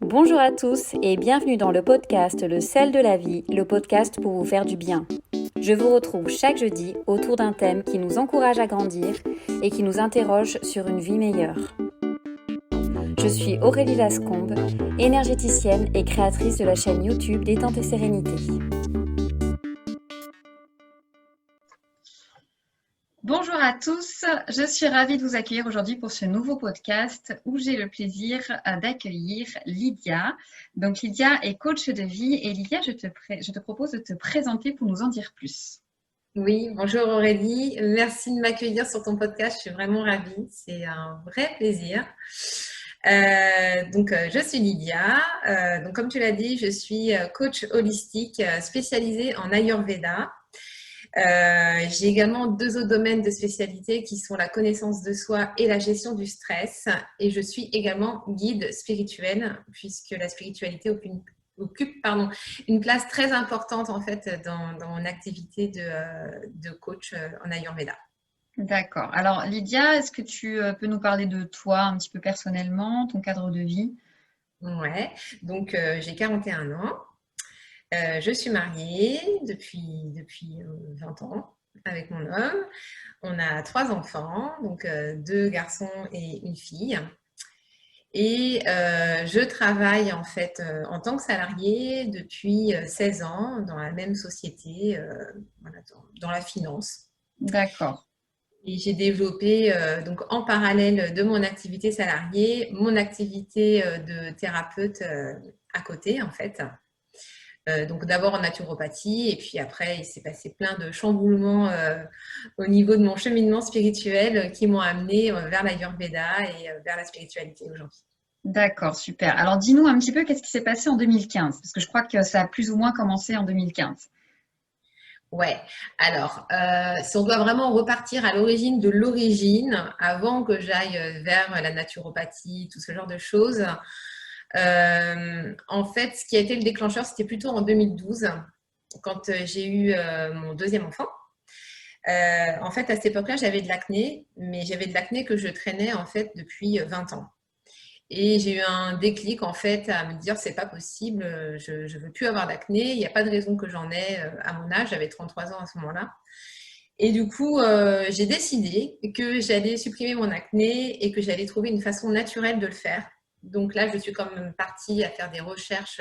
Bonjour à tous et bienvenue dans le podcast Le sel de la vie, le podcast pour vous faire du bien. Je vous retrouve chaque jeudi autour d'un thème qui nous encourage à grandir et qui nous interroge sur une vie meilleure. Je suis Aurélie Lascombe, énergéticienne et créatrice de la chaîne YouTube Détente et Sérénité. Bonjour à tous, je suis ravie de vous accueillir aujourd'hui pour ce nouveau podcast où j'ai le plaisir d'accueillir Lydia. Donc Lydia est coach de vie et Lydia, je te propose de te présenter pour nous en dire plus. Oui, bonjour Aurélie, merci de m'accueillir sur ton podcast, je suis vraiment ravie, c'est un vrai plaisir. Je suis Lydia, donc comme tu l'as dit, je suis coach holistique spécialisée en Ayurveda. J'ai également deux autres domaines de spécialité qui sont la connaissance de soi et la gestion du stress. Et je suis également guide spirituel puisque la spiritualité occupe une place très importante en fait dans mon activité de coach en Ayurveda. D'accord. Alors Lydia, est-ce que tu peux nous parler de toi un petit peu personnellement, ton cadre de vie? Ouais, donc j'ai 41 ans. Je suis mariée depuis 20 ans avec mon homme. On a 3 enfants, donc 2 garçons et une fille. Et je travaille en fait en tant que salariée depuis 16 ans dans la même société, dans la finance. D'accord. Et j'ai développé donc en parallèle de mon activité salariée, mon activité de thérapeute à côté en fait. Donc d'abord en naturopathie et puis après il s'est passé plein de chamboulements au niveau de mon cheminement spirituel qui m'ont amené vers l'Ayurveda et vers la spiritualité aujourd'hui. D'accord, super. Alors dis-nous un petit peu qu'est-ce qui s'est passé en 2015, parce que je crois que ça a plus ou moins commencé en 2015. Ouais, alors si on doit vraiment repartir à l'origine de l'origine, avant que j'aille vers la naturopathie, tout ce genre de choses, en fait ce qui a été le déclencheur, c'était plutôt en 2012, quand j'ai eu mon deuxième enfant. En fait, à cette époque-là, j'avais de l'acné, mais j'avais de l'acné que je traînais en fait depuis 20 ans. Et j'ai eu un déclic en fait à me dire c'est pas possible, je veux plus avoir d'acné, il n'y a pas de raison que j'en ai à mon âge, j'avais 33 ans à ce moment-là. Et du coup, j'ai décidé que j'allais supprimer mon acné et que j'allais trouver une façon naturelle de le faire. Donc là, je suis quand même partie à faire des recherches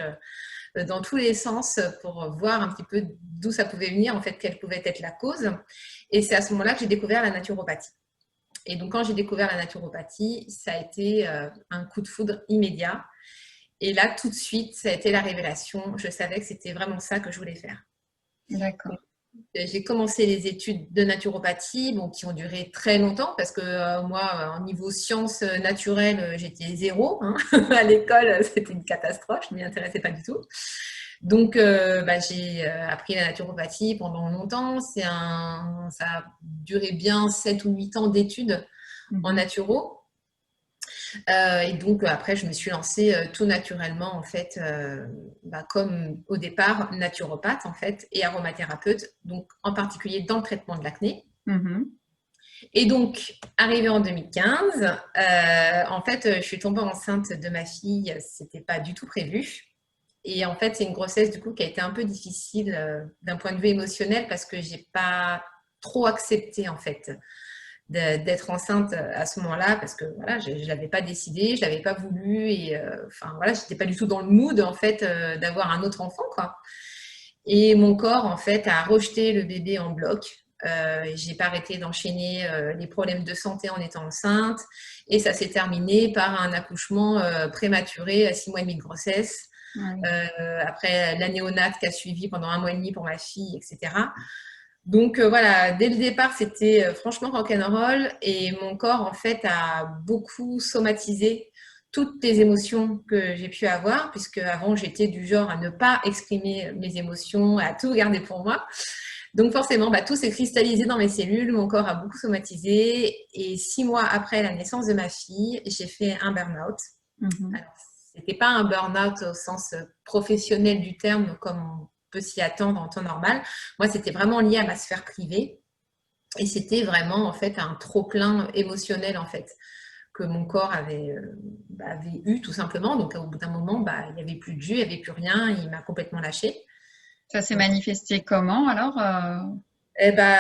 dans tous les sens pour voir un petit peu d'où ça pouvait venir, en fait, quelle pouvait être la cause. Et c'est à ce moment-là que j'ai découvert la naturopathie. Et donc, quand j'ai découvert la naturopathie, ça a été un coup de foudre immédiat. Et là, tout de suite, ça a été la révélation. Je savais que c'était vraiment ça que je voulais faire. D'accord. Donc, j'ai commencé les études de naturopathie, bon, qui ont duré très longtemps parce que moi, au niveau sciences naturelles, j'étais zéro. Hein. À l'école, c'était une catastrophe, je ne m'y intéressais pas du tout. Donc, j'ai appris la naturopathie pendant longtemps. Ça a duré bien 7 ou 8 ans d'études en naturo. Et donc, après, je me suis lancée tout naturellement, en fait, comme au départ, naturopathe, en fait, et aromathérapeute, donc en particulier dans le traitement de l'acné. Et donc, arrivée en 2015, en fait, je suis tombée enceinte de ma fille, c'était pas du tout prévu. Et en fait, c'est une grossesse, du coup, qui a été un peu difficile d'un point de vue émotionnel parce que j'ai pas trop accepté, en fait, d'être enceinte à ce moment-là parce que voilà, je ne l'avais pas décidé, je l'avais pas voulu et enfin voilà, j'étais pas du tout dans le mood en fait d'avoir un autre enfant quoi. Et mon corps en fait a rejeté le bébé en bloc. J'ai pas arrêté d'enchaîner les problèmes de santé en étant enceinte et ça s'est terminé par un accouchement prématuré à 6 mois et demi de grossesse. Après la néonate qui a suivi pendant 1 mois et demi pour ma fille, etc. Donc voilà, dès le départ, c'était franchement rock'n'roll et mon corps, en fait, a beaucoup somatisé toutes les émotions que j'ai pu avoir, puisque avant, j'étais du genre à ne pas exprimer mes émotions, à tout garder pour moi. Donc forcément, tout s'est cristallisé dans mes cellules, mon corps a beaucoup somatisé et 6 mois après la naissance de ma fille, j'ai fait un burn-out. Alors, c'était pas un burn-out au sens professionnel du terme, comme on peut s'y attendre en temps normal. Moi, c'était vraiment lié à ma sphère privée. Et c'était vraiment, en fait, un trop-plein émotionnel, en fait. que mon corps avait eu tout simplement. Donc, au bout d'un moment, il n'y avait plus de jus, il n'y avait plus rien. Il m'a complètement lâché. Ça s'est Donc, manifesté comment alors?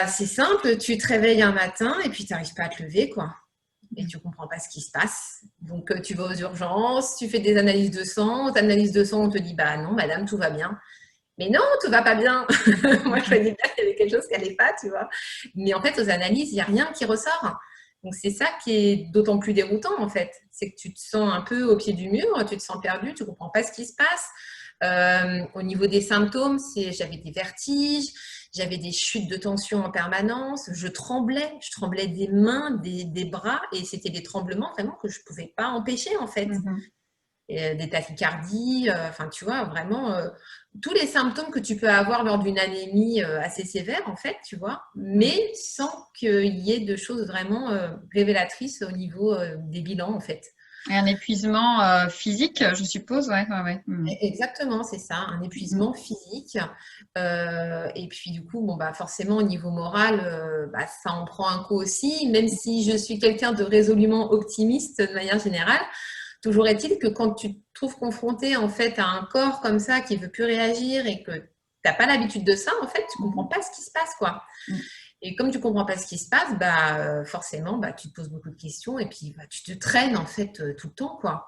c'est simple. Tu te réveilles un matin et puis tu n'arrives pas à te lever, quoi. Et tu comprends pas ce qui se passe. Donc, tu vas aux urgences, tu fais des analyses de sang. Aux analyses de sang, on te dit, bah non, madame, tout va bien. Mais non, tout va pas bien. Moi, je voyais bien qu'il y avait quelque chose qui n'allait pas, tu vois. Mais en fait, aux analyses, il n'y a rien qui ressort. Donc, c'est ça qui est d'autant plus déroutant, en fait. C'est que tu te sens un peu au pied du mur, tu te sens perdu, tu ne comprends pas ce qui se passe. Au niveau des symptômes, j'avais des vertiges, j'avais des chutes de tension en permanence, je tremblais des mains, des bras, et c'était des tremblements vraiment que je ne pouvais pas empêcher, en fait. Et, des tachycardies, enfin, tu vois, vraiment tous les symptômes que tu peux avoir lors d'une anémie assez sévère, en fait, tu vois, mais sans qu'il y ait de choses vraiment révélatrices au niveau des bilans, en fait. Et un épuisement physique, je suppose, ouais. Exactement, c'est ça, un épuisement physique. Et puis du coup, forcément, au niveau moral, ça en prend un coup aussi, même si je suis quelqu'un de résolument optimiste de manière générale. Toujours est-il que quand tu te trouves confronté en fait à un corps comme ça qui ne veut plus réagir et que tu n'as pas l'habitude de ça, en fait, tu ne comprends pas ce qui se passe, quoi. Et comme tu ne comprends pas ce qui se passe, forcément, tu te poses beaucoup de questions et puis tu te traînes en fait tout le temps, quoi.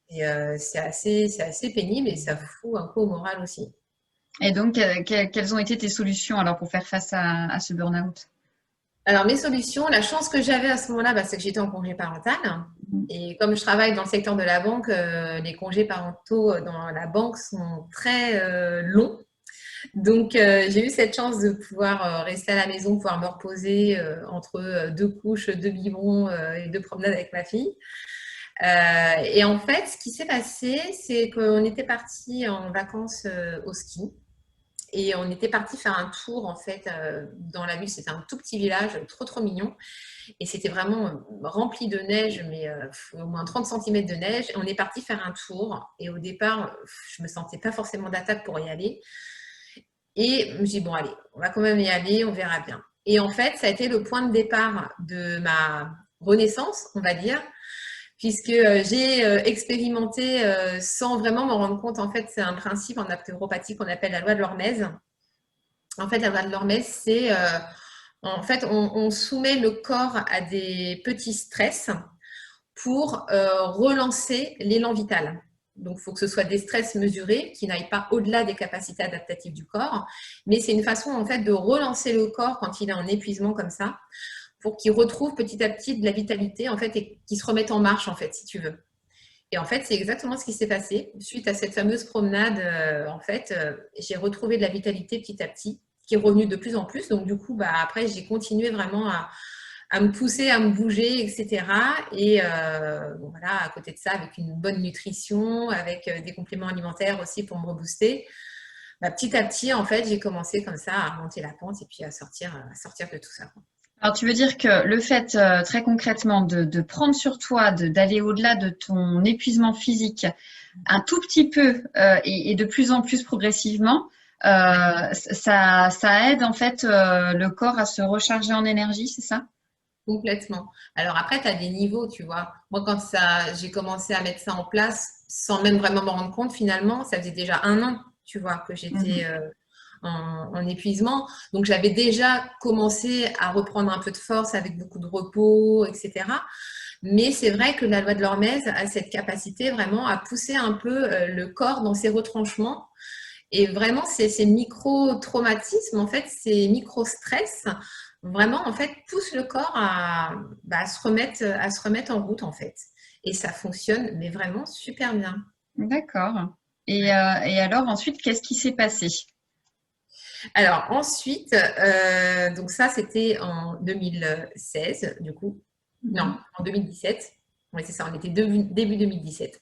Et c'est assez pénible et ça fout un coup au moral aussi. Et donc, quelles ont été tes solutions alors pour faire face à ce burn-out? Alors, mes solutions, la chance que j'avais à ce moment-là, c'est que j'étais en congé parental. Et comme je travaille dans le secteur de la banque, les congés parentaux dans la banque sont très longs. Donc, j'ai eu cette chance de pouvoir rester à la maison, pouvoir me reposer entre 2 couches, 2 biberons et 2 promenades avec ma fille. Et en fait, ce qui s'est passé, c'est qu'on était partis en vacances au ski. Et on était parti faire un tour en fait dans la ville. C'était un tout petit village, trop mignon. Et c'était vraiment rempli de neige, mais au moins 30 cm de neige. Et on est parti faire un tour. Et au départ, je me sentais pas forcément d'attaque pour y aller. Et je me dis, bon, allez, on va quand même y aller, on verra bien. Et en fait, ça a été le point de départ de ma renaissance, on va dire, puisque j'ai expérimenté sans vraiment m'en rendre compte. En fait, c'est un principe en naturopathie qu'on appelle la loi de l'hormèse. En fait, la loi de l'hormèse, c'est en fait, on soumet le corps à des petits stress pour relancer l'élan vital. Donc, il faut que ce soit des stress mesurés qui n'aillent pas au-delà des capacités adaptatives du corps. Mais c'est une façon, en fait, de relancer le corps quand il est en épuisement comme ça, pour qu'il retrouve petit à petit de la vitalité, en fait, et qu'il se remette en marche, en fait, si tu veux. Et en fait, c'est exactement ce qui s'est passé. Suite à cette fameuse promenade, j'ai retrouvé de la vitalité petit à petit, qui est revenue de plus en plus. Donc, du coup, après, j'ai continué vraiment à me pousser, à me bouger, etc. Et voilà, à côté de ça, avec une bonne nutrition, avec des compléments alimentaires aussi pour me rebooster. Petit à petit, en fait, j'ai commencé comme ça à remonter la pente et puis à sortir de tout ça. Alors, tu veux dire que le fait, très concrètement, de prendre sur toi, d'aller au-delà de ton épuisement physique un tout petit peu et de plus en plus progressivement, ça aide en fait le corps à se recharger en énergie, c'est ça? Complètement. Alors après, tu as des niveaux, tu vois. Moi, quand j'ai commencé à mettre ça en place, sans même vraiment m'en rendre compte, finalement, ça faisait déjà 1 an, tu vois, que j'étais en épuisement. Donc, j'avais déjà commencé à reprendre un peu de force avec beaucoup de repos, etc. Mais c'est vrai que la loi de l'hormèse a cette capacité vraiment à pousser un peu le corps dans ses retranchements. Et vraiment, ces micro-traumatismes, en fait, ces micro-stress, vraiment, en fait, poussent le corps à se remettre en route, en fait. Et ça fonctionne, mais vraiment super bien. D'accord. Et alors ensuite, qu'est-ce qui s'est passé? Alors ensuite, donc ça, c'était en 2016, du coup. Non, en 2017. Oui, c'est ça, on était début 2017.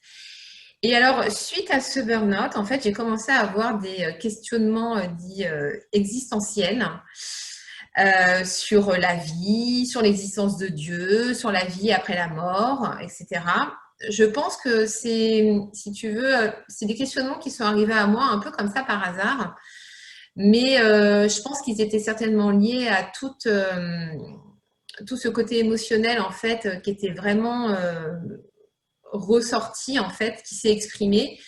Et alors, suite à ce burn-out, en fait, j'ai commencé à avoir des questionnements dits existentiels sur la vie, sur l'existence de Dieu, sur la vie après la mort, etc. Je pense que si tu veux, c'est des questionnements qui sont arrivés à moi un peu comme ça par hasard. Mais je pense qu'ils étaient certainement liés à tout ce côté émotionnel en fait qui était vraiment ressorti en fait, qui s'est exprimé.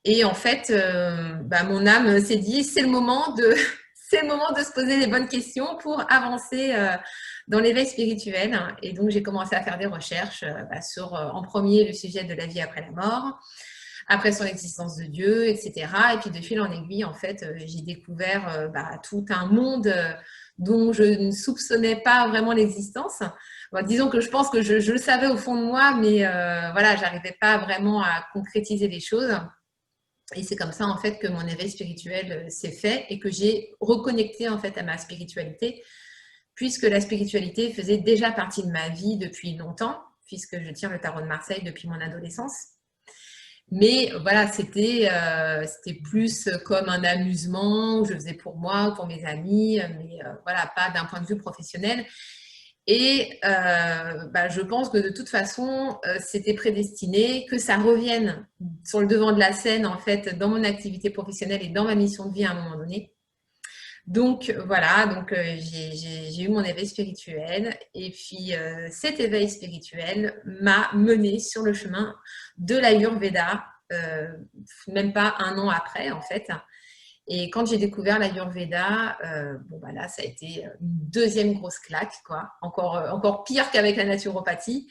Et en fait, mon âme s'est dit, c'est le moment de, c'est le moment de se poser les bonnes questions pour avancer dans l'éveil spirituel. Et donc, j'ai commencé à faire des recherches sur, en premier, le sujet de la vie après la mort, après sur l'existence de Dieu, etc. Et puis, de fil en aiguille, en fait, j'ai découvert tout un monde dont je ne soupçonnais pas vraiment l'existence. Bon, disons que je pense que je le savais au fond de moi, mais voilà, j'arrivais pas vraiment à concrétiser les choses. Et c'est comme ça, en fait, que mon éveil spirituel s'est fait et que j'ai reconnecté, en fait, à ma spiritualité, puisque la spiritualité faisait déjà partie de ma vie depuis longtemps, puisque je tiens le tarot de Marseille depuis mon adolescence. Mais voilà, c'était plus comme un amusement que je faisais pour moi ou pour mes amis, mais voilà, pas d'un point de vue professionnel. Et je pense que de toute façon, c'était prédestiné que ça revienne sur le devant de la scène, en fait, dans mon activité professionnelle et dans ma mission de vie à un moment donné. Donc voilà, donc j'ai eu mon éveil spirituel et puis cet éveil spirituel m'a menée sur le chemin de l'Ayurveda, même pas un an après en fait. Et quand j'ai découvert l'Ayurveda, là, ça a été une deuxième grosse claque, quoi. Encore pire qu'avec la naturopathie.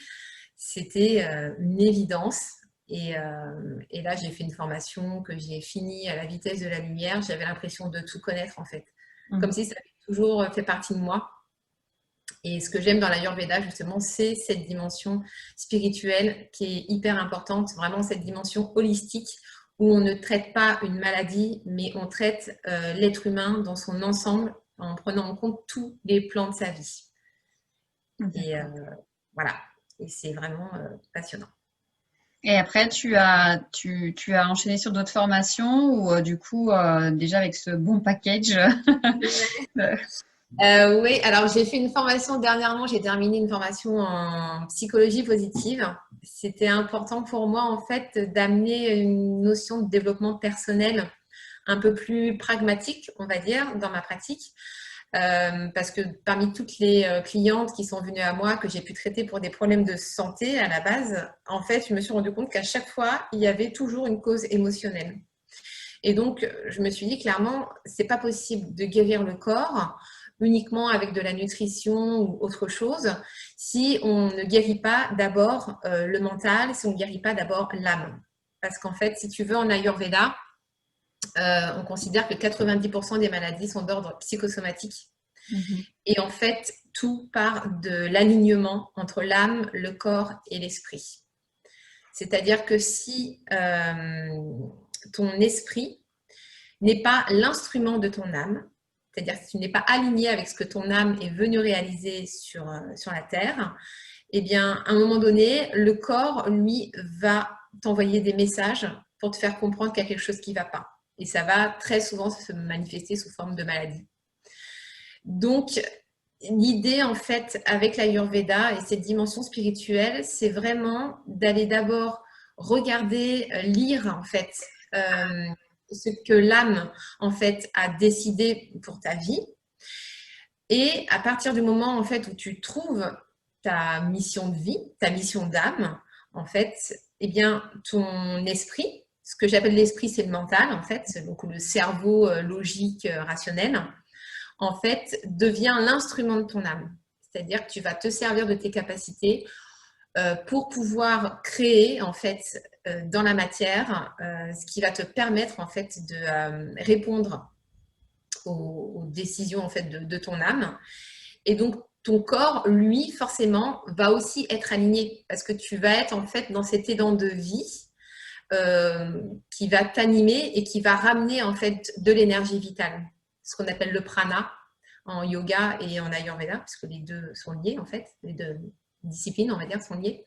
C'était une évidence. Et là, j'ai fait une formation que j'ai finie à la vitesse de la lumière. J'avais l'impression de tout connaître, en fait. Comme si ça avait toujours fait partie de moi. Et ce que j'aime dans l'Ayurveda, justement, c'est cette dimension spirituelle qui est hyper importante. Vraiment, cette dimension holistique où on ne traite pas une maladie, mais on traite l'être humain dans son ensemble en prenant en compte tous les plans de sa vie. Et voilà, et c'est vraiment passionnant. Et après, tu as enchaîné sur d'autres formations ou du coup, déjà avec ce bon package Oui, alors j'ai fait une formation dernièrement, j'ai terminé une formation en psychologie positive. C'était important pour moi en fait d'amener une notion de développement personnel un peu plus pragmatique, on va dire, dans ma pratique. Parce que parmi toutes les clientes qui sont venues à moi, que j'ai pu traiter pour des problèmes de santé à la base, en fait, je me suis rendu compte qu'à chaque fois, il y avait toujours une cause émotionnelle. Et donc, je me suis dit clairement, c'est pas possible de guérir le corps uniquement avec de la nutrition ou autre chose si on ne guérit pas d'abord le mental, si on ne guérit pas d'abord l'âme. Parce qu'en fait, si tu veux, en Ayurveda, on considère que 90% des maladies sont d'ordre psychosomatique. Et en fait, tout part de l'alignement entre l'âme, le corps et l'esprit. C'est-à-dire que si ton esprit n'est pas l'instrument de ton âme, c'est-à-dire que tu n'es pas aligné avec ce que ton âme est venue réaliser sur la Terre, eh bien, à un moment donné, le corps, lui, va t'envoyer des messages pour te faire comprendre qu'il y a quelque chose qui ne va pas. Et ça va très souvent se manifester sous forme de maladie. Donc, l'idée, en fait, avec l'Ayurveda et cette dimension spirituelle, c'est vraiment d'aller d'abord regarder, lire, en fait, ce que l'âme, en fait, a décidé pour ta vie. Et à partir du moment, en fait, où tu trouves ta mission de vie, ta mission d'âme, en fait, eh bien, ton esprit, ce que j'appelle l'esprit, c'est le mental, en fait, donc le cerveau logique, rationnel, en fait, devient l'instrument de ton âme. C'est-à-dire que tu vas te servir de tes capacités pour pouvoir créer, en fait, dans la matière, ce qui va te permettre, en fait, de répondre aux décisions, en fait, de ton âme. Et donc, ton corps, lui, forcément, va aussi être aligné parce que tu vas être, en fait, dans cet élan de vie qui va t'animer et qui va ramener, en fait, de l'énergie vitale. Ce qu'on appelle le prana en yoga et en Ayurveda, parce que les deux sont liés, en fait. Les deux disciplines, on va dire, sont liées.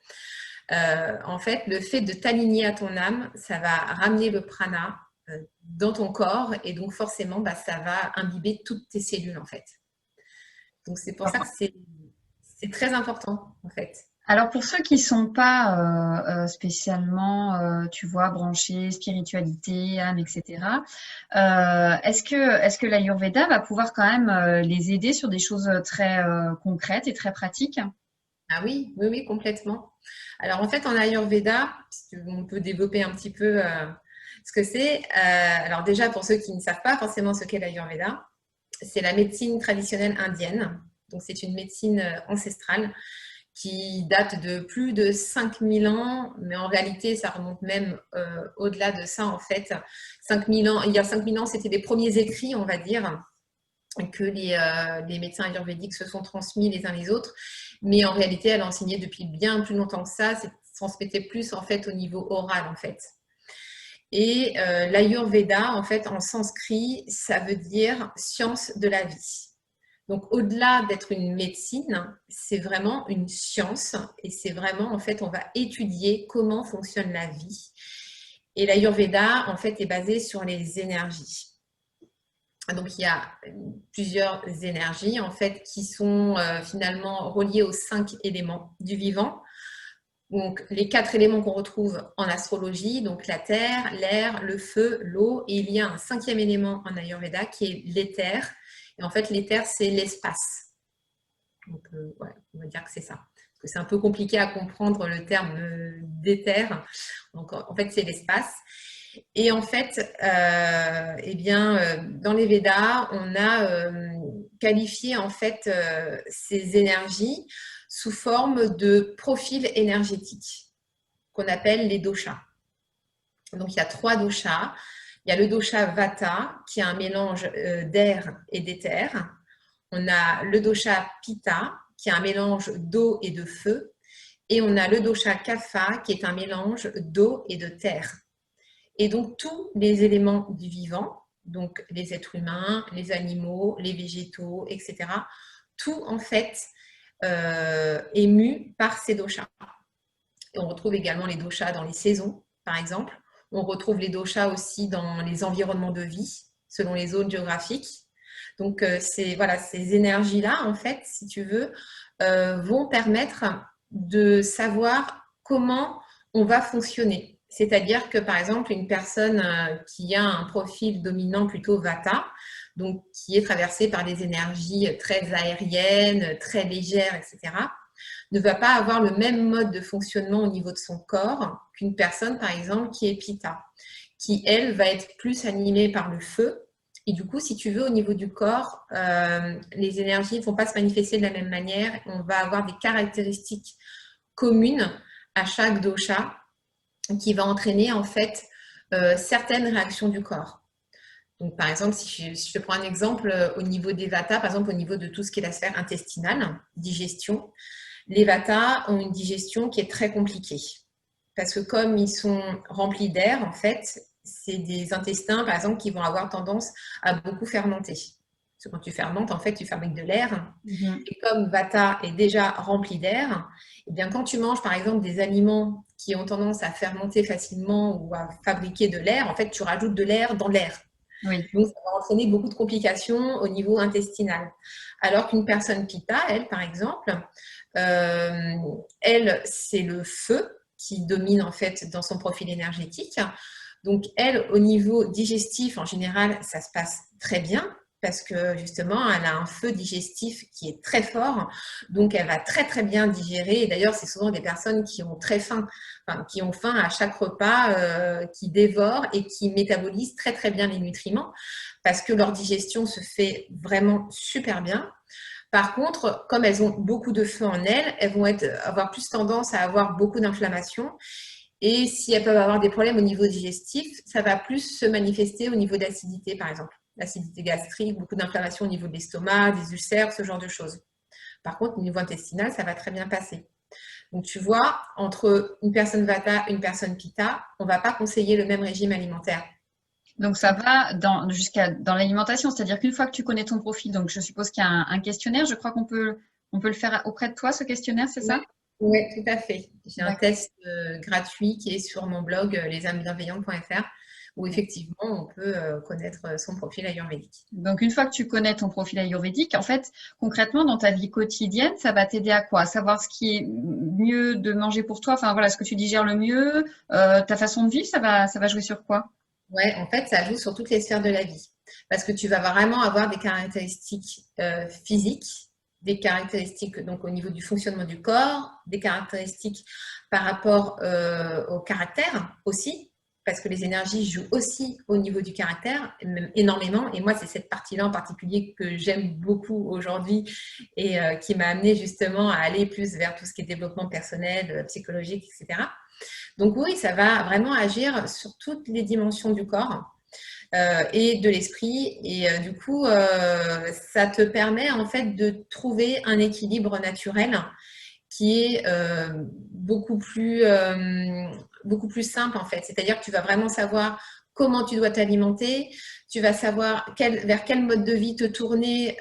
En fait, le fait de t'aligner à ton âme, ça va ramener le prana dans ton corps et donc forcément, ça va imbiber toutes tes cellules, en fait. Donc, c'est pour ça que c'est très important, en fait. Alors pour ceux qui sont pas spécialement, tu vois, branchés spiritualité, âme, etc. Est-ce que l'Ayurveda va pouvoir quand même les aider sur des choses très concrètes et très pratiques? Ah oui, oui, oui, complètement. Alors en fait, en Ayurveda, si on peut développer un petit peu ce que c'est. Alors déjà, pour ceux qui ne savent pas forcément ce qu'est l'Ayurveda, c'est la médecine traditionnelle indienne. Donc c'est une médecine ancestrale qui date de plus de 5000 ans, mais en réalité, ça remonte même au-delà de ça, en fait. 5000 ans, il y a 5000 ans, c'était les premiers écrits, on va dire, que les médecins ayurvédiques se sont transmis les uns les autres. Mais en réalité, elle enseignait depuis bien plus longtemps que ça. C'est transmettait plus, en fait, au niveau oral, en fait. Et l'Ayurveda, en fait, en sanskrit, ça veut dire science de la vie. Donc, au-delà d'être une médecine, c'est vraiment une science et c'est vraiment, en fait, on va étudier comment fonctionne la vie. Et l'Ayurveda, en fait, est basé sur les énergies. Donc, il y a plusieurs énergies, en fait, qui sont finalement reliées aux 5 éléments du vivant. Donc, les 4 éléments qu'on retrouve en astrologie, donc la terre, l'air, le feu, l'eau, et il y a un 5e élément en Ayurveda qui est l'éther. Et en fait, l'éther, c'est l'espace. Donc, ouais, on va dire que c'est ça. Parce que c'est un peu compliqué à comprendre le terme d'éther. Donc, en fait, c'est l'espace. Et en fait, dans les Védas, on a qualifié en fait ces énergies sous forme de profils énergétiques qu'on appelle les doshas. Donc, il y a 3 doshas. Il y a le dosha Vata, qui est un mélange d'air et d'éther. On a le dosha Pitta, qui est un mélange d'eau et de feu. Et on a le dosha Kapha, qui est un mélange d'eau et de terre. Et donc, tous les éléments du vivant, donc les êtres humains, les animaux, les végétaux, etc., tout, en fait, est mu par ces doshas. Et on retrouve également les doshas dans les saisons, par exemple. On retrouve les doshas aussi dans les environnements de vie, selon les zones géographiques. Donc, voilà, ces énergies-là, en fait, si tu veux, vont permettre de savoir comment on va fonctionner. C'est-à-dire que, par exemple, une personne qui a un profil dominant plutôt Vata, donc qui est traversée par des énergies très aériennes, très légères, etc., ne va pas avoir le même mode de fonctionnement au niveau de son corps qu'une personne, par exemple, qui est Pitta, qui, elle, va être plus animée par le feu. Et du coup, si tu veux, au niveau du corps, les énergies ne vont pas se manifester de la même manière. On va avoir des caractéristiques communes à chaque dosha qui va entraîner en fait certaines réactions du corps. Donc, par exemple, si je te prends un exemple au niveau des Vata, par exemple au niveau de tout ce qui est la sphère intestinale, digestion, les Vata ont une digestion qui est très compliquée. Parce que comme ils sont remplis d'air, en fait, c'est des intestins, par exemple, qui vont avoir tendance à beaucoup fermenter. Parce que quand tu fermentes, en fait, tu fabriques de l'air. Et comme Vata est déjà rempli d'air, eh bien, quand tu manges, par exemple, des aliments qui ont tendance à fermenter facilement ou à fabriquer de l'air, en fait, tu rajoutes de l'air dans l'air. Oui. Donc, ça va entraîner beaucoup de complications au niveau intestinal. Alors qu'une personne Pitta, elle, par exemple, elle, c'est le feu qui domine en fait dans son profil énergétique. Donc, elle, au niveau digestif, en général, ça se passe très bien parce que justement, elle a un feu digestif qui est très fort. Donc, elle va très, très bien digérer. Et d'ailleurs, c'est souvent des personnes qui ont très faim, enfin, qui ont faim à chaque repas, qui dévorent et qui métabolisent très, très bien les nutriments parce que leur digestion se fait vraiment super bien. Par contre, comme elles ont beaucoup de feu en elles, elles vont avoir plus tendance à avoir beaucoup d'inflammation. Et si elles peuvent avoir des problèmes au niveau digestif, ça va plus se manifester au niveau d'acidité, par exemple. L'acidité gastrique, beaucoup d'inflammation au niveau de l'estomac, des ulcères, ce genre de choses. Par contre, au niveau intestinal, ça va très bien passer. Donc, tu vois, entre une personne Vata et une personne Pitta, on ne va pas conseiller le même régime alimentaire. Donc ça va jusqu'à dans l'alimentation, c'est-à-dire qu'une fois que tu connais ton profil, donc je suppose qu'il y a un questionnaire, je crois qu'on peut le faire auprès de toi, ce questionnaire, c'est ça? Oui, tout à fait. J'ai un D'accord. test gratuit qui est sur mon blog lesamesbienveillantes.fr où effectivement, on peut connaître son profil ayurvédique. Donc, une fois que tu connais ton profil ayurvédique, en fait, concrètement, dans ta vie quotidienne, ça va t'aider à quoi? À savoir ce qui est mieux de manger pour toi, enfin voilà, ce que tu digères le mieux, ta façon de vivre, ça va jouer sur quoi? Ouais, en fait, ça joue sur toutes les sphères de la vie. Parce que tu vas vraiment avoir des caractéristiques physiques, des caractéristiques donc au niveau du fonctionnement du corps, des caractéristiques par rapport au caractère aussi, parce que les énergies jouent aussi au niveau du caractère, même énormément. Et moi, c'est cette partie-là en particulier que j'aime beaucoup aujourd'hui et qui m'a amenée justement à aller plus vers tout ce qui est développement personnel, psychologique, etc. Donc oui, ça va vraiment agir sur toutes les dimensions du corps et de l'esprit. Et du coup, ça te permet en fait de trouver un équilibre naturel qui est beaucoup plus simple en fait. C'est-à-dire que tu vas vraiment savoir comment tu dois t'alimenter, tu vas savoir vers quel mode de vie te tourner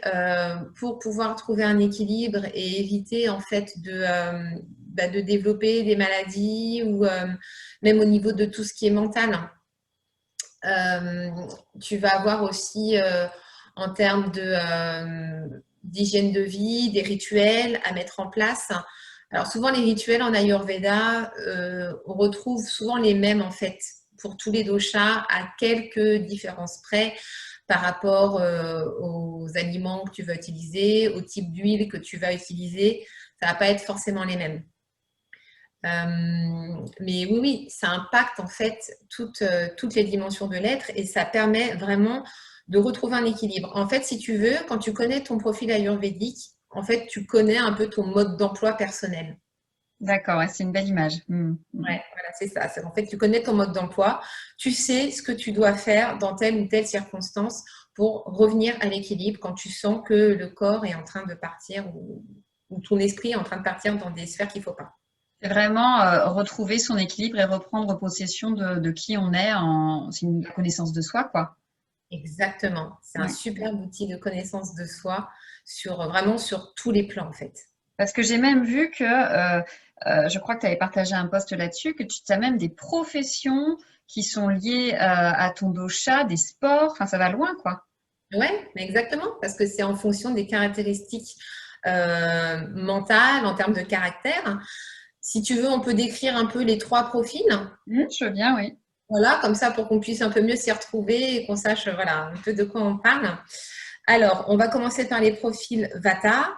pour pouvoir trouver un équilibre et éviter en fait de développer des maladies ou même au niveau de tout ce qui est mental. Tu vas avoir aussi en termes d'hygiène de vie, des rituels à mettre en place. Alors souvent les rituels en Ayurveda, on retrouve souvent les mêmes en fait pour tous les doshas à quelques différences près par rapport aux aliments que tu vas utiliser, au type d'huile que tu vas utiliser. Ça ne va pas être forcément les mêmes. Mais oui, oui, ça impacte en fait toutes les dimensions de l'être et ça permet vraiment de retrouver un équilibre. En fait, si tu veux, quand tu connais ton profil ayurvédique, en fait, tu connais un peu ton mode d'emploi personnel. D'accord, ouais, c'est une belle image. Ouais, voilà, c'est ça. En fait, tu connais ton mode d'emploi, tu sais ce que tu dois faire dans telle ou telle circonstance pour revenir à l'équilibre quand tu sens que le corps est en train de partir ou ton esprit est en train de partir dans des sphères qu'il ne faut pas. C'est vraiment retrouver son équilibre et reprendre possession de qui on est. C'est une connaissance de soi, quoi. Exactement. C'est un Ouais. superbe outil de connaissance de soi vraiment sur tous les plans en fait. Parce que j'ai même vu que, je crois que tu avais partagé un post là-dessus, que tu as même des professions qui sont liées à ton dosha, des sports. Enfin, ça va loin, quoi. Oui, exactement, parce que c'est en fonction des caractéristiques mentales, en termes de caractère. Si tu veux, on peut décrire un peu les trois profils. Je veux bien, oui. Voilà, comme ça pour qu'on puisse un peu mieux s'y retrouver et qu'on sache voilà, un peu de quoi on parle. Alors, on va commencer par les profils Vata.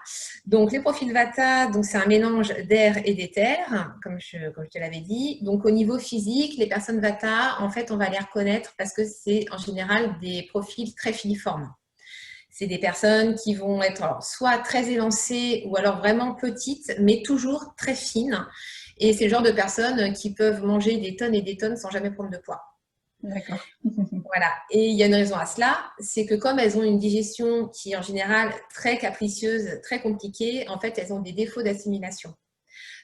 Donc, les profils Vata, donc c'est un mélange d'air et d'éther, comme je te l'avais dit. Donc, au niveau physique, les personnes Vata, en fait, on va les reconnaître parce que c'est en général des profils très filiformes. C'est des personnes qui vont être alors, soit très élancées ou alors vraiment petites, mais toujours très fines. Et c'est le genre de personnes qui peuvent manger des tonnes et des tonnes sans jamais prendre de poids. D'accord. Voilà. Et il y a une raison à cela, c'est que comme elles ont une digestion qui est en général très capricieuse, très compliquée, en fait, elles ont des défauts d'assimilation.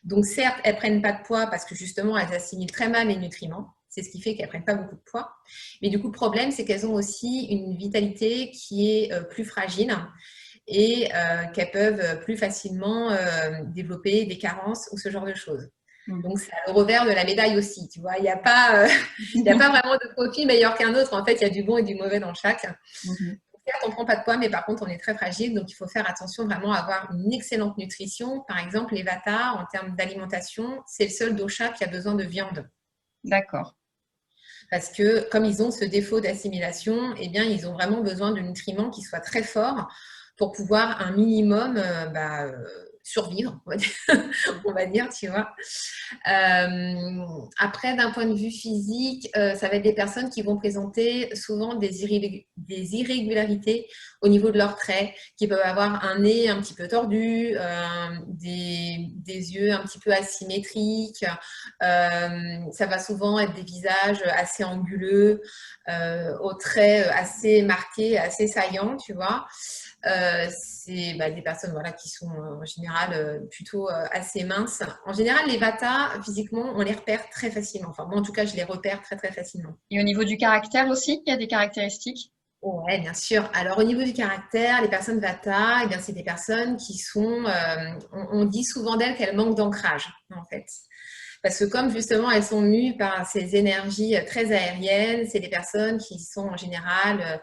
Donc certes, elles ne prennent pas de poids parce que justement, elles assimilent très mal les nutriments. C'est ce qui fait qu'elles ne prennent pas beaucoup de poids. Mais du coup, le problème, c'est qu'elles ont aussi une vitalité qui est plus fragile et qu'elles peuvent plus facilement développer des carences ou ce genre de choses. Donc, c'est le revers de la médaille aussi, tu vois. Il n'y a pas vraiment de profil meilleur qu'un autre. En fait, il y a du bon et du mauvais dans chaque. Certes, on ne prend pas de poids, mais par contre, on est très fragile. Donc, il faut faire attention vraiment à avoir une excellente nutrition. Par exemple, les Vata, en termes d'alimentation, c'est le seul dosha qui a besoin de viande. D'accord. Parce que comme ils ont ce défaut d'assimilation, eh bien, ils ont vraiment besoin de nutriments qui soient très forts pour pouvoir un minimum survivre, on va dire, tu vois. Après, d'un point de vue physique, ça va être des personnes qui vont présenter souvent des irrégularités au niveau de leurs traits, qui peuvent avoir un nez un petit peu tordu, des yeux un petit peu asymétriques. Ça va souvent être des visages assez anguleux, aux traits assez marqués, assez saillants, tu vois. C'est des personnes voilà, qui sont en général plutôt assez minces. En général, les Vata, physiquement, on les repère très facilement. Enfin, moi, en tout cas, je les repère très, très facilement. Et au niveau du caractère aussi, il y a des caractéristiques? Oui, bien sûr. Alors, au niveau du caractère, les personnes Vata, eh bien, c'est des personnes qui sont... on dit souvent d'elles qu'elles manquent d'ancrage, en fait. Parce que comme justement elles sont mues par ces énergies très aériennes, c'est des personnes qui sont en général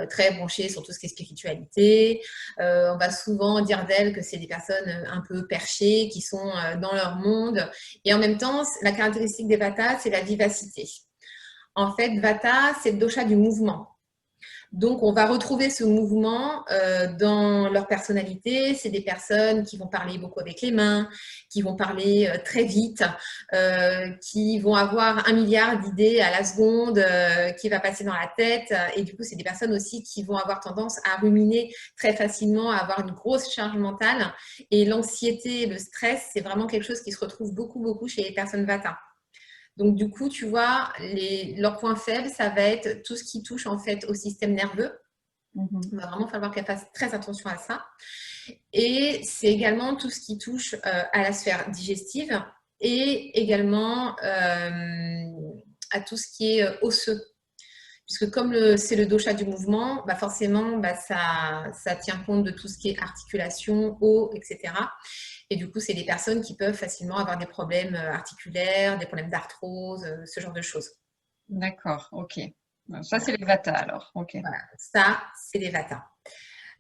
très branchées sur tout ce qui est spiritualité. On va souvent dire d'elles que c'est des personnes un peu perchées, qui sont dans leur monde. Et en même temps, la caractéristique des Vata, c'est la vivacité. En fait, Vata, c'est le dosha du mouvement. Donc, on va retrouver ce mouvement dans leur personnalité. C'est des personnes qui vont parler beaucoup avec les mains, qui vont parler très vite, qui vont avoir 1 milliard d'idées à la seconde qui va passer dans la tête. Et du coup, c'est des personnes aussi qui vont avoir tendance à ruminer très facilement, à avoir une grosse charge mentale. Et l'anxiété, le stress, c'est vraiment quelque chose qui se retrouve beaucoup, beaucoup chez les personnes Vata. Donc, du coup, tu vois, leurs points faibles, ça va être tout ce qui touche en fait au système nerveux. Il va vraiment falloir qu'elle fasse très attention à ça. Et c'est également tout ce qui touche à la sphère digestive et également à tout ce qui est osseux. Puisque comme c'est le dosha du mouvement, bah forcément, bah ça tient compte de tout ce qui est articulation, os, etc. Et du coup, c'est des personnes qui peuvent facilement avoir des problèmes articulaires, des problèmes d'arthrose, ce genre de choses. D'accord, ok. Ça, c'est les Vata alors. Ok. Voilà, ça, c'est les Vata.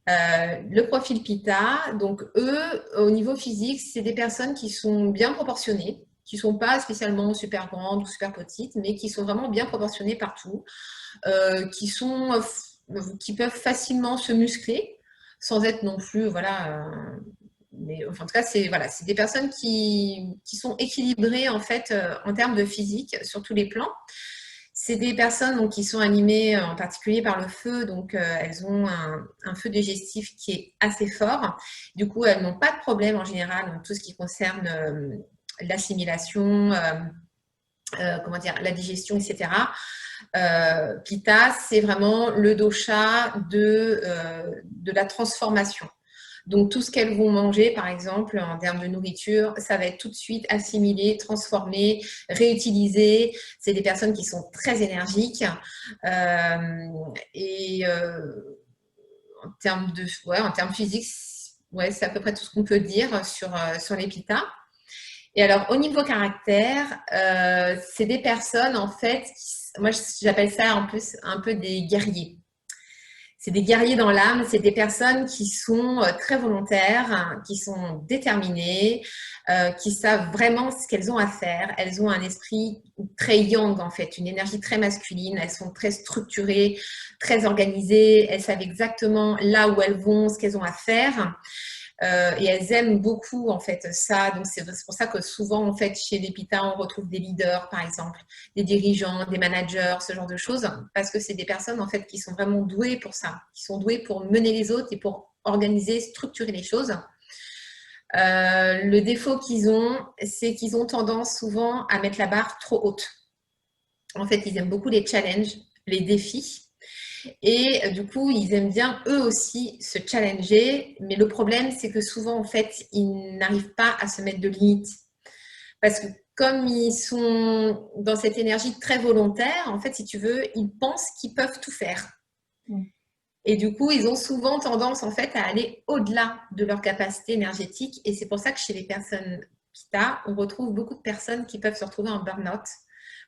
Le profil Pitta, donc eux, au niveau physique, c'est des personnes qui sont bien proportionnées, qui ne sont pas spécialement super grandes ou super petites, mais qui sont vraiment bien proportionnées partout, qui peuvent facilement se muscler, sans être non plus, voilà, mais enfin, en tout cas, c'est des personnes qui sont équilibrées en fait en termes de physique sur tous les plans. C'est des personnes donc, qui sont animées en particulier par le feu, donc elles ont un feu digestif qui est assez fort. Du coup, elles n'ont pas de problème en général dans tout ce qui concerne l'assimilation, comment dire, la digestion, etc. Pitta, c'est vraiment le dosha de la transformation. Donc, tout ce qu'elles vont manger, par exemple, en termes de nourriture, ça va être tout de suite assimilé, transformé, réutilisé. C'est des personnes qui sont très énergiques. En termes physiques, ouais, c'est à peu près tout ce qu'on peut dire sur les Pitta. Et alors, au niveau caractère, c'est des personnes, en fait, moi, j'appelle ça en plus un peu des guerriers. C'est des guerriers dans l'âme, c'est des personnes qui sont très volontaires, hein, qui sont déterminées, qui savent vraiment ce qu'elles ont à faire. Elles ont un esprit très yang, en fait, une énergie très masculine. Elles sont très structurées, très organisées. Elles savent exactement là où elles vont, ce qu'elles ont à faire. Et elles aiment beaucoup en fait ça, donc c'est pour ça que souvent en fait chez les Pitta on retrouve des leaders par exemple, des dirigeants, des managers, ce genre de choses, parce que c'est des personnes en fait qui sont vraiment douées pour ça, qui sont douées pour mener les autres et pour organiser, structurer les choses. Le défaut qu'ils ont, c'est qu'ils ont tendance souvent à mettre la barre trop haute. En fait, ils aiment beaucoup les challenges, les défis. Et du coup, ils aiment bien eux aussi se challenger. Mais le problème, c'est que souvent, en fait, ils n'arrivent pas à se mettre de limites. Parce que comme ils sont dans cette énergie très volontaire, en fait, si tu veux, ils pensent qu'ils peuvent tout faire. Et du coup, ils ont souvent tendance, en fait, à aller au-delà de leur capacité énergétique. Et c'est pour ça que chez les personnes Pitta, on retrouve beaucoup de personnes qui peuvent se retrouver en burn-out.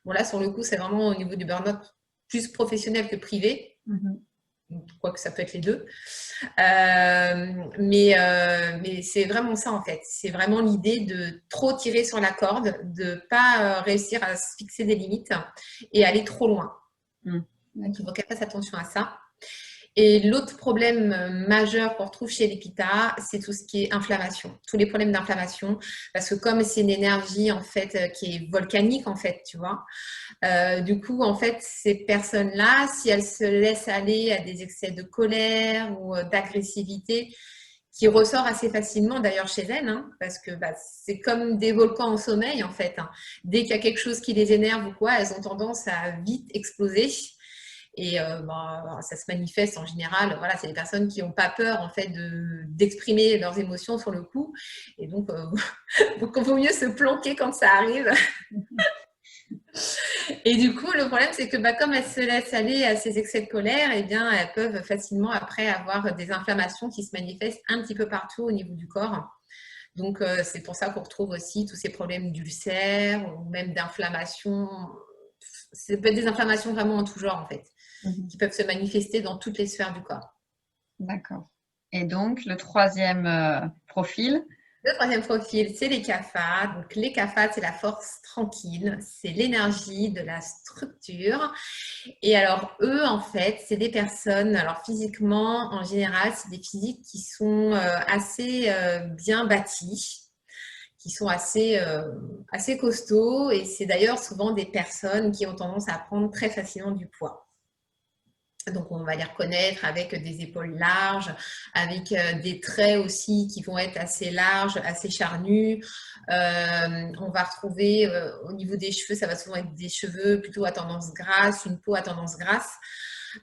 Bon, là, sur le coup, c'est vraiment au niveau du burn-out plus professionnel que privé. Quoique ça peut être les deux. Mais c'est vraiment ça, en fait. C'est vraiment l'idée de trop tirer sur la corde, de ne pas réussir à se fixer des limites et aller trop loin. Donc, il faut qu'elle fasse attention à ça. Et l'autre problème majeur qu'on retrouve chez les Pitta, c'est tout ce qui est inflammation, tous les problèmes d'inflammation, parce que comme c'est une énergie en fait qui est volcanique en fait, tu vois, du coup en fait ces personnes-là, si elles se laissent aller à des excès de colère ou d'agressivité, qui ressort assez facilement d'ailleurs chez elles, hein, parce que c'est comme des volcans en sommeil en fait. Hein. Dès qu'il y a quelque chose qui les énerve ou quoi, elles ont tendance à vite exploser. Et ça se manifeste en général, voilà, c'est des personnes qui n'ont pas peur en fait d'exprimer leurs émotions sur le coup. Et donc, il vaut mieux se planquer quand ça arrive. Et du coup, le problème, c'est que comme elles se laissent aller à ces excès de colère, eh bien, elles peuvent facilement après avoir des inflammations qui se manifestent un petit peu partout au niveau du corps. Donc, c'est pour ça qu'on retrouve aussi tous ces problèmes d'ulcères ou même d'inflammation. Ça peut être des inflammations vraiment en tout genre, en fait, qui peuvent se manifester dans toutes les sphères du corps. D'accord. Et donc, le troisième profil. Le troisième profil, c'est les kapha. Donc, les kapha, c'est la force tranquille, c'est l'énergie de la structure. Et alors, eux, en fait, c'est des personnes, alors physiquement, en général, c'est des physiques qui sont assez bien bâties, qui sont assez costauds. Et c'est d'ailleurs souvent des personnes qui ont tendance à prendre très facilement du poids. Donc, on va les reconnaître avec des épaules larges, avec des traits aussi qui vont être assez larges, assez charnus. On va retrouver au niveau des cheveux, ça va souvent être des cheveux plutôt à tendance grasse, une peau à tendance grasse.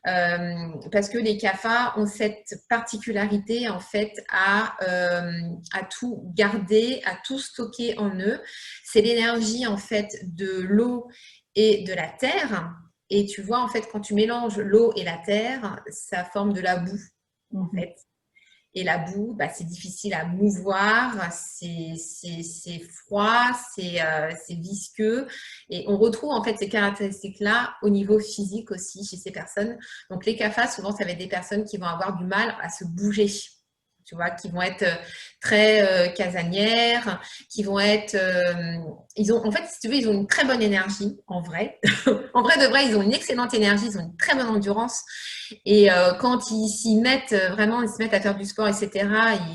Parce que les kapha ont cette particularité en fait à tout garder, à tout stocker en eux. C'est l'énergie en fait de l'eau et de la terre. Et tu vois, en fait, quand tu mélanges l'eau et la terre, ça forme de la boue, en fait. Et la boue, bah, c'est difficile à mouvoir, c'est froid, c'est visqueux. Et on retrouve, en fait, ces caractéristiques-là au niveau physique aussi chez ces personnes. Donc, les kapha, souvent, ça va être des personnes qui vont avoir du mal à se bouger. Tu vois, qui vont être très casanières, qui vont être… en fait, si tu veux, ils ont une très bonne énergie, en vrai. En vrai de vrai, ils ont une excellente énergie, ils ont une très bonne endurance. Et quand ils s'y mettent, vraiment, ils se mettent à faire du sport, etc.,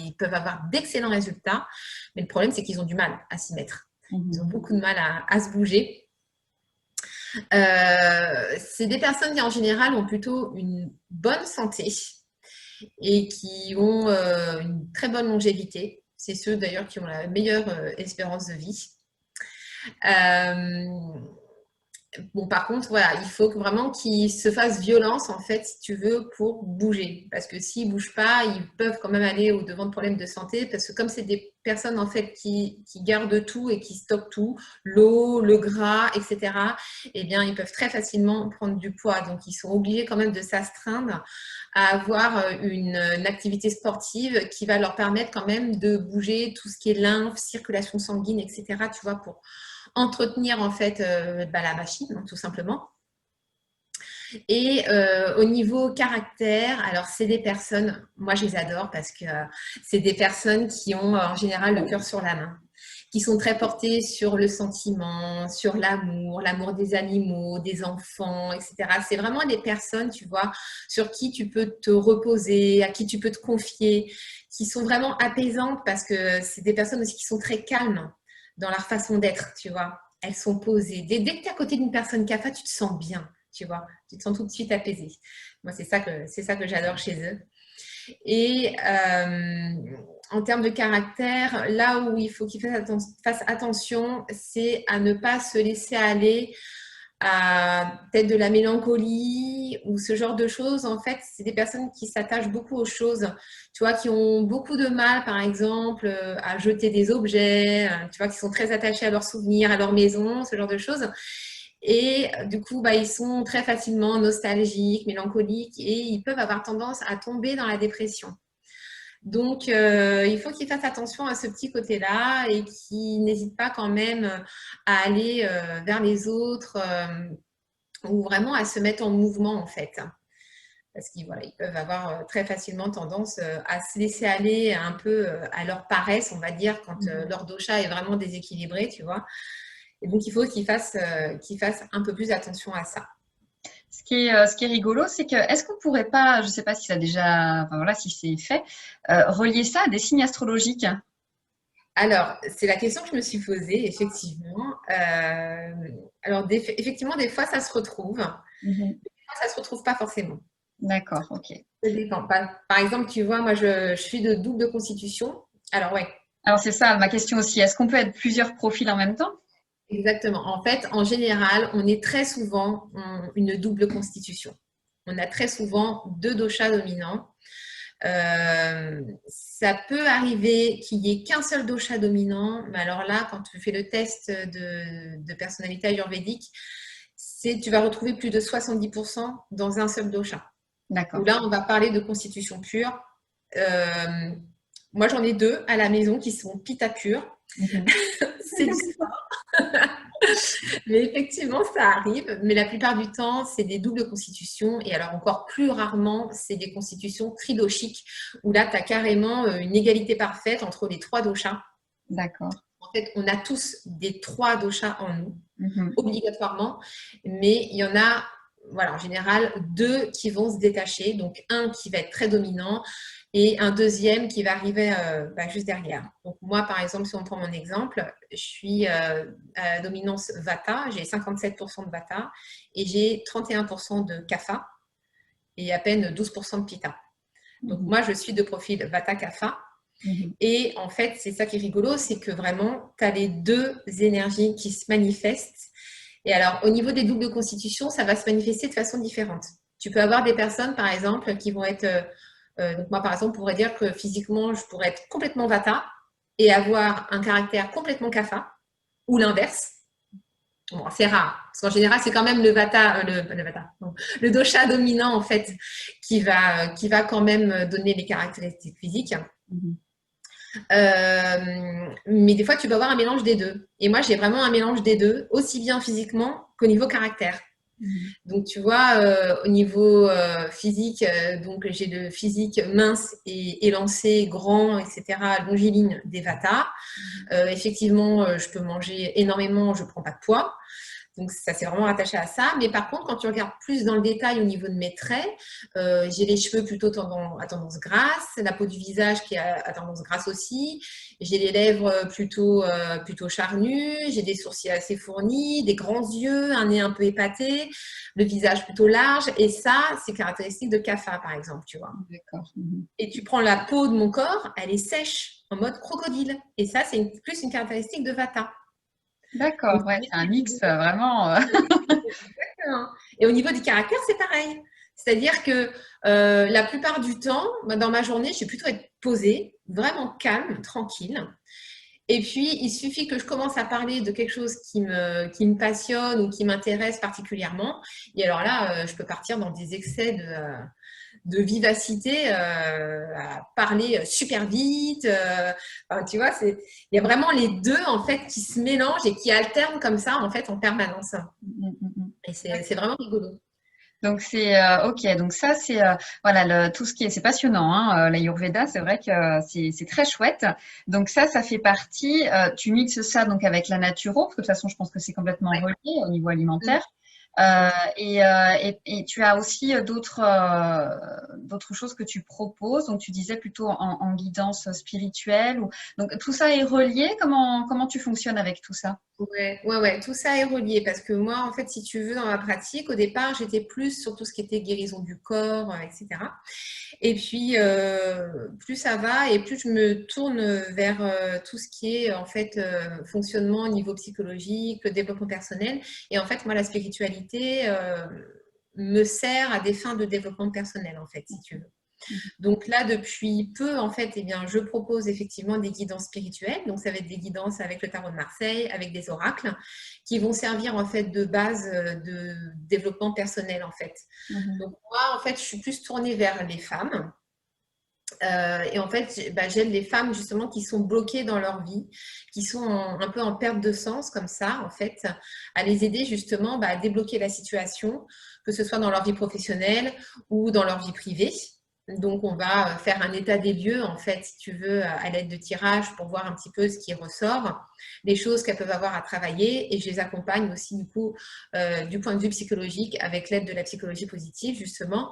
ils peuvent avoir d'excellents résultats. Mais le problème, c'est qu'ils ont du mal à s'y mettre. Ils ont beaucoup de mal à se bouger. C'est des personnes qui, en général, ont plutôt une bonne santé et qui ont une très bonne longévité. C'est ceux d'ailleurs qui ont la meilleure espérance de vie. Bon, par contre, voilà, il faut vraiment qu'ils se fassent violence, en fait, si tu veux, pour bouger. Parce que s'ils ne bougent pas, ils peuvent quand même aller au-devant de problèmes de santé. Parce que comme c'est des personnes, en fait, qui gardent tout et qui stockent tout, l'eau, le gras, etc., eh bien, ils peuvent très facilement prendre du poids. Donc, ils sont obligés quand même de s'astreindre à avoir une activité sportive qui va leur permettre quand même de bouger tout ce qui est lymphe, circulation sanguine, etc., tu vois, pour entretenir en fait la machine, hein, tout simplement. Et au niveau caractère, alors c'est des personnes, moi je les adore parce que c'est des personnes qui ont en général le cœur sur la main, qui sont très portées sur le sentiment, sur l'amour des animaux, des enfants, etc. C'est vraiment des personnes, tu vois, sur qui tu peux te reposer, à qui tu peux te confier, qui sont vraiment apaisantes parce que c'est des personnes aussi qui sont très calmes dans leur façon d'être, tu vois. Elles sont posées. Dès que tu es à côté d'une personne kapha, tu te sens bien, tu vois. Tu te sens tout de suite apaisé. Moi, c'est ça que j'adore chez eux. Et en termes de caractère, là où il faut qu'ils fassent attention, c'est à ne pas se laisser aller à peut-être de la mélancolie ou ce genre de choses. En fait, c'est des personnes qui s'attachent beaucoup aux choses, tu vois, qui ont beaucoup de mal, par exemple, à jeter des objets, tu vois, qui sont très attachés à leurs souvenirs, à leur maison, ce genre de choses. Et du coup, bah, ils sont très facilement nostalgiques, mélancoliques et ils peuvent avoir tendance à tomber dans la dépression. Donc, il faut qu'ils fassent attention à ce petit côté-là et qu'ils n'hésitent pas quand même à aller vers les autres ou vraiment à se mettre en mouvement en fait. Parce qu'ils voilà, ils peuvent avoir très facilement tendance à se laisser aller un peu à leur paresse, on va dire, quand leur dosha est vraiment déséquilibré, tu vois. Et donc, il faut qu'ils fassent un peu plus attention à ça. Ce qui est rigolo, c'est que est-ce qu'on pourrait pas, je ne sais pas si ça a déjà, enfin voilà, si c'est fait, relier ça à des signes astrologiques? Alors, c'est la question que je me suis posée, effectivement. Alors, effectivement, des fois, ça se retrouve. Des fois, ça ne se retrouve pas forcément. D'accord, ok. Ça dépend. Par exemple, tu vois, moi, je suis de double constitution. Alors, ouais, Alors c'est ça ma question aussi. Est-ce qu'on peut être plusieurs profils en même temps? exactement. En fait, en général, on est très souvent une double constitution. On a très souvent deux doshas dominants. Ça peut arriver qu'il n'y ait qu'un seul dosha dominant, mais alors là, quand tu fais le test de personnalité ayurvédique, tu vas retrouver plus de 70% dans un seul dosha. D'accord. Où là, on va parler de constitution pure. Moi, j'en ai 2 à la maison qui sont pita pur. C'est du sport. Mais effectivement, ça arrive. Mais la plupart du temps, c'est des doubles constitutions. Et alors, encore plus rarement, c'est des constitutions tridoshiques, où là, tu as carrément une égalité parfaite entre les 3 doshas. D'accord. En fait, on a tous des 3 doshas en nous, obligatoirement. Mais il y en a, voilà, en général, 2 qui vont se détacher. Donc, un qui va être très dominant et un deuxième qui va arriver juste derrière. Donc, moi, par exemple, si on prend mon exemple, je suis à dominance Vata, j'ai 57% de Vata et j'ai 31% de Kapha et à peine 12% de Pitta. Donc, moi, je suis de profil Vata-Kapha. Et en fait, c'est ça qui est rigolo, c'est que vraiment, tu as les 2 énergies qui se manifestent. Et alors, au niveau des doubles constitutions, ça va se manifester de façon différente. Tu peux avoir des personnes, par exemple, qui vont être... donc moi, par exemple, pourrais dire que physiquement, je pourrais être complètement Vata et avoir un caractère complètement Kapha, ou l'inverse. Bon, c'est rare, parce qu'en général, c'est quand même le Vata, le dosha dominant, en fait, qui va quand même donner les caractéristiques physiques. Mais des fois, tu peux avoir un mélange des 2. Et moi, j'ai vraiment un mélange des 2, aussi bien physiquement qu'au niveau caractère. Donc, tu vois, au niveau physique, donc j'ai le physique mince et élancé, grand, etc., longiligne des Vata. Effectivement, je peux manger énormément, je ne prends pas de poids. Donc, ça, c'est vraiment rattaché à ça. Mais par contre, quand tu regardes plus dans le détail au niveau de mes traits, j'ai les cheveux plutôt à tendance grasse, la peau du visage qui est à tendance grasse aussi. J'ai les lèvres plutôt charnues, j'ai des sourcils assez fournis, des grands yeux, un nez un peu épaté, le visage plutôt large. Et ça, c'est caractéristique de Kapha, par exemple, tu vois. D'accord. Et tu prends la peau de mon corps, elle est sèche, en mode crocodile. Et ça, c'est plus une caractéristique de Vata. D'accord, ouais, c'est un mix vraiment. Exactement. Et au niveau du caractère, c'est pareil. C'est-à-dire que la plupart du temps, dans ma journée, je vais plutôt être posée, vraiment calme, tranquille. Et puis, il suffit que je commence à parler de quelque chose qui me passionne ou qui m'intéresse particulièrement. Et alors là, je peux partir dans des excès de vivacité, à parler super vite. Enfin, tu vois, il y a vraiment les 2 en fait qui se mélangent et qui alternent comme ça en fait en permanence. Et c'est vraiment rigolo. Donc c'est ok. Donc ça c'est voilà tout ce qui est c'est passionnant hein, l'Ayurveda c'est vrai que c'est très chouette. Donc ça fait partie. Tu mixes ça donc avec la naturo parce que de toute façon je pense que c'est complètement Ouais. relié au niveau alimentaire. Et tu as aussi d'autres choses que tu proposes. Donc tu disais plutôt en guidance spirituelle. Donc tout ça est relié. Comment tu fonctionnes avec tout ça? Ouais, tout ça est relié parce que moi, en fait, si tu veux, dans ma pratique, au départ, j'étais plus sur tout ce qui était guérison du corps, etc. Et puis, plus ça va et plus je me tourne vers tout ce qui est, en fait, fonctionnement au niveau psychologique, le développement personnel. Et en fait, moi, la spiritualité me sert à des fins de développement personnel, en fait, si tu veux. Donc là, depuis peu, en fait, eh bien, je propose effectivement des guidances spirituelles. Donc, ça va être des guidances avec le tarot de Marseille, avec des oracles, qui vont servir en fait de base de développement personnel, en fait. Donc moi, en fait, je suis plus tournée vers les femmes. Et en fait, j'aide les femmes justement qui sont bloquées dans leur vie, qui sont un peu en perte de sens comme ça, en fait, à les aider justement à débloquer la situation, que ce soit dans leur vie professionnelle ou dans leur vie privée. Donc, on va faire un état des lieux, en fait, si tu veux, à l'aide de tirages pour voir un petit peu ce qui ressort, les choses qu'elles peuvent avoir à travailler. Et je les accompagne aussi, du coup, du point de vue psychologique, avec l'aide de la psychologie positive, justement,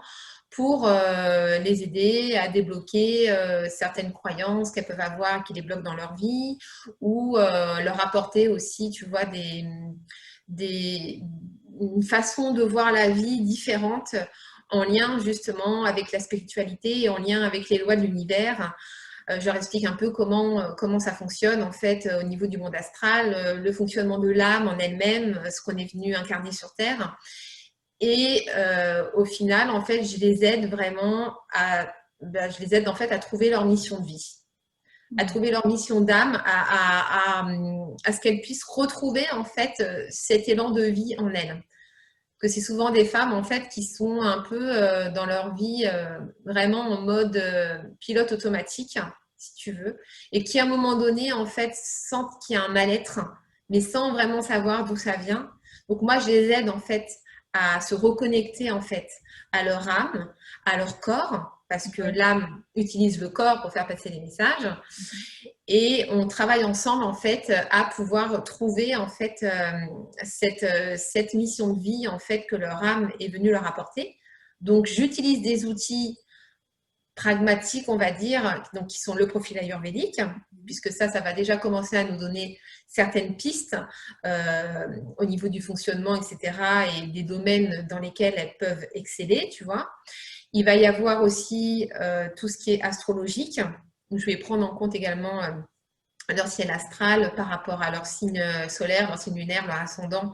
pour les aider à débloquer certaines croyances qu'elles peuvent avoir qui les bloquent dans leur vie ou leur apporter aussi, tu vois, une façon de voir la vie différente en lien justement avec la spiritualité et en lien avec les lois de l'univers. Je leur explique un peu comment ça fonctionne en fait au niveau du monde astral, le fonctionnement de l'âme en elle-même, ce qu'on est venu incarner sur Terre. Et au final, en fait, je les aide vraiment en fait à trouver leur mission de vie, à trouver leur mission d'âme, à ce qu'elles puissent retrouver en fait cet élan de vie en elles. Que c'est souvent des femmes en fait qui sont un peu dans leur vie vraiment en mode pilote automatique si tu veux, et qui à un moment donné, en fait, sentent qu'il y a un mal-être, mais sans vraiment savoir d'où ça vient. Donc moi, je les aide en fait à se reconnecter en fait à leur âme, à leur corps, parce que l'âme utilise le corps pour faire passer les messages. Et on travaille ensemble en fait à pouvoir trouver en fait cette mission de vie en fait que leur âme est venue leur apporter. Donc j'utilise des outils pragmatiques, on va dire, donc qui sont le profil ayurvédique, puisque ça va déjà commencer à nous donner certaines pistes au niveau du fonctionnement, etc., et des domaines dans lesquels elles peuvent exceller, tu vois. Il va y avoir aussi tout ce qui est astrologique, où je vais prendre en compte également leur ciel astral par rapport à leur signe solaire, leur signe lunaire, leur ascendant,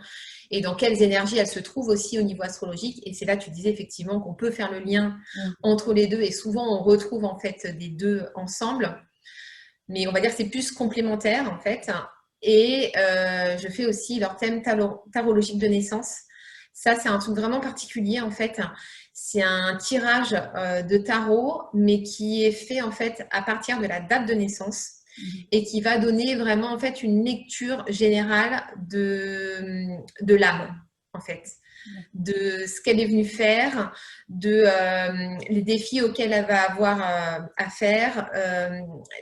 et dans quelles énergies elles se trouvent aussi au niveau astrologique. Et c'est là, tu disais effectivement qu'on peut faire le lien entre les deux, et souvent on retrouve en fait des deux ensemble, mais on va dire que c'est plus complémentaire en fait. Et je fais aussi leur thème tarologique de naissance. Ça, c'est un truc vraiment particulier en fait. C'est un tirage de tarot, mais qui est fait en fait à partir de la date de naissance et qui va donner vraiment en fait une lecture générale de l'âme en fait, de ce qu'elle est venue faire, de les défis auxquels elle va avoir à faire,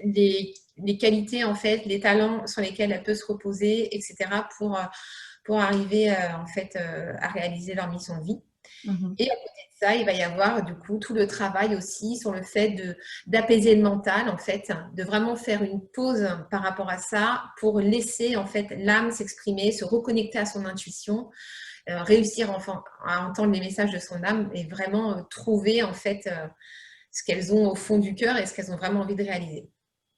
les qualités en fait, les talents sur lesquels elle peut se reposer, etc. pour arriver en fait à réaliser leur mission de vie. Et à côté de ça, il va y avoir du coup tout le travail aussi sur le fait d'apaiser le mental, en fait, de vraiment faire une pause par rapport à ça pour laisser en fait l'âme s'exprimer, se reconnecter à son intuition, réussir enfin à entendre les messages de son âme et vraiment trouver en fait ce qu'elles ont au fond du cœur et ce qu'elles ont vraiment envie de réaliser.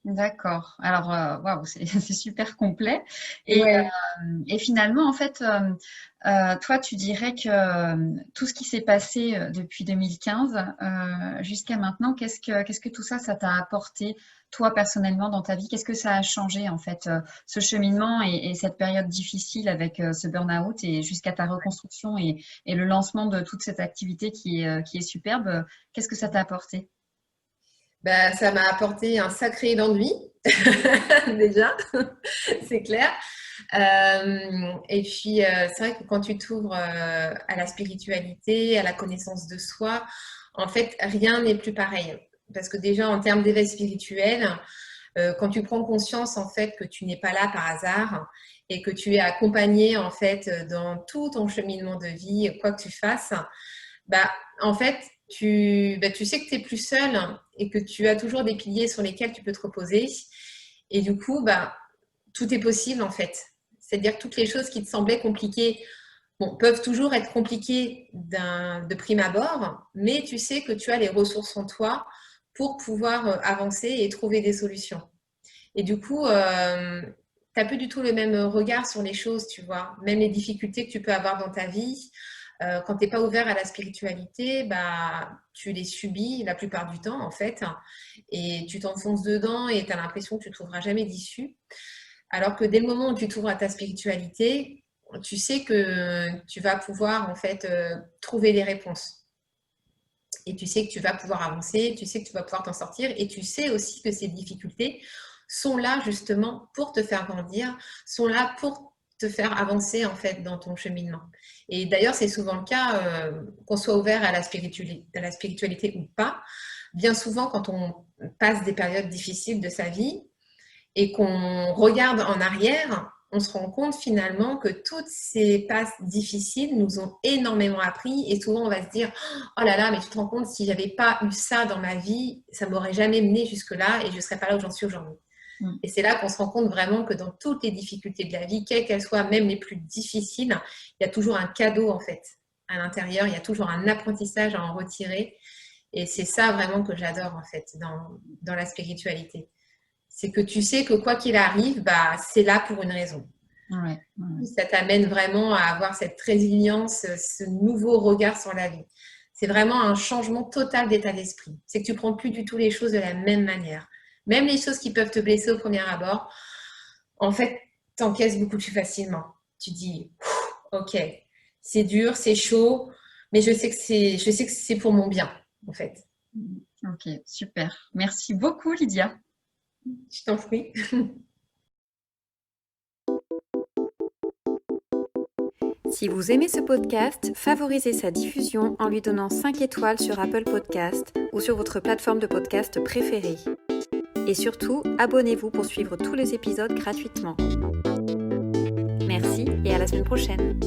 D'accord. Alors, waouh, c'est super complet. Ouais. Et finalement, en fait, toi, tu dirais que tout ce qui s'est passé depuis 2015 jusqu'à maintenant, qu'est-ce que tout ça, ça t'a apporté, toi, personnellement, dans ta vie? Qu'est-ce que ça a changé, en fait, ce cheminement et cette période difficile avec ce burn-out et jusqu'à ta reconstruction et le lancement de toute cette activité qui est superbe? Qu'est-ce que ça t'a apporté? Bah, ça m'a apporté un sacré ennui, déjà, c'est clair. Et puis, c'est vrai que quand tu t'ouvres à la spiritualité, à la connaissance de soi, en fait, rien n'est plus pareil. Parce que déjà, en termes d'éveil spirituel, quand tu prends conscience, en fait, que tu n'es pas là par hasard et que tu es accompagné, en fait, dans tout ton cheminement de vie, quoi que tu fasses, bah, en fait, tu sais que tu n'es plus seul et que tu as toujours des piliers sur lesquels tu peux te reposer. Et du coup, bah, tout est possible en fait. C'est-à-dire que toutes les choses qui te semblaient compliquées, bon, peuvent toujours être compliquées de prime abord, mais tu sais que tu as les ressources en toi pour pouvoir avancer et trouver des solutions. Et du coup, tu n'as plus du tout le même regard sur les choses, tu vois. Même les difficultés que tu peux avoir dans ta vie, quand tu n'es pas ouvert à la spiritualité, bah, tu les subis la plupart du temps, en fait. Et tu t'enfonces dedans et tu as l'impression que tu ne trouveras jamais d'issue. Alors que dès le moment où tu t'ouvres à ta spiritualité, tu sais que tu vas pouvoir, en fait, trouver les réponses. Et tu sais que tu vas pouvoir avancer, tu sais que tu vas pouvoir t'en sortir. Et tu sais aussi que ces difficultés sont là justement pour te faire grandir, sont là pour te faire avancer en fait dans ton cheminement. Et d'ailleurs, c'est souvent le cas, qu'on soit ouvert à la spiritualité ou pas. Bien souvent, quand on passe des périodes difficiles de sa vie et qu'on regarde en arrière, on se rend compte finalement que toutes ces passes difficiles nous ont énormément appris et souvent on va se dire oh là là, mais tu te rends compte, si j'avais pas eu ça dans ma vie, ça m'aurait jamais mené jusque-là et je ne serais pas là où j'en suis aujourd'hui. Et c'est là qu'on se rend compte vraiment que dans toutes les difficultés de la vie, quelles qu'elles soient, même les plus difficiles, il y a toujours un cadeau en fait à l'intérieur, il y a toujours un apprentissage à en retirer. Et c'est ça vraiment que j'adore en fait dans la spiritualité. C'est que tu sais que quoi qu'il arrive, bah, c'est là pour une raison. Ouais, ouais. Ça t'amène vraiment à avoir cette résilience, ce nouveau regard sur la vie. C'est vraiment un changement total d'état d'esprit. C'est que tu ne prends plus du tout les choses de la même manière. Même les choses qui peuvent te blesser au premier abord, en fait, t'encaisses beaucoup plus facilement. Tu dis, ok, c'est dur, c'est chaud, mais je sais que c'est pour mon bien, en fait. Ok, super. Merci beaucoup, Lydia. Je t'en prie. Si vous aimez ce podcast, favorisez sa diffusion en lui donnant 5 étoiles sur Apple Podcast ou sur votre plateforme de podcast préférée. Et surtout, abonnez-vous pour suivre tous les épisodes gratuitement. Merci et à la semaine prochaine.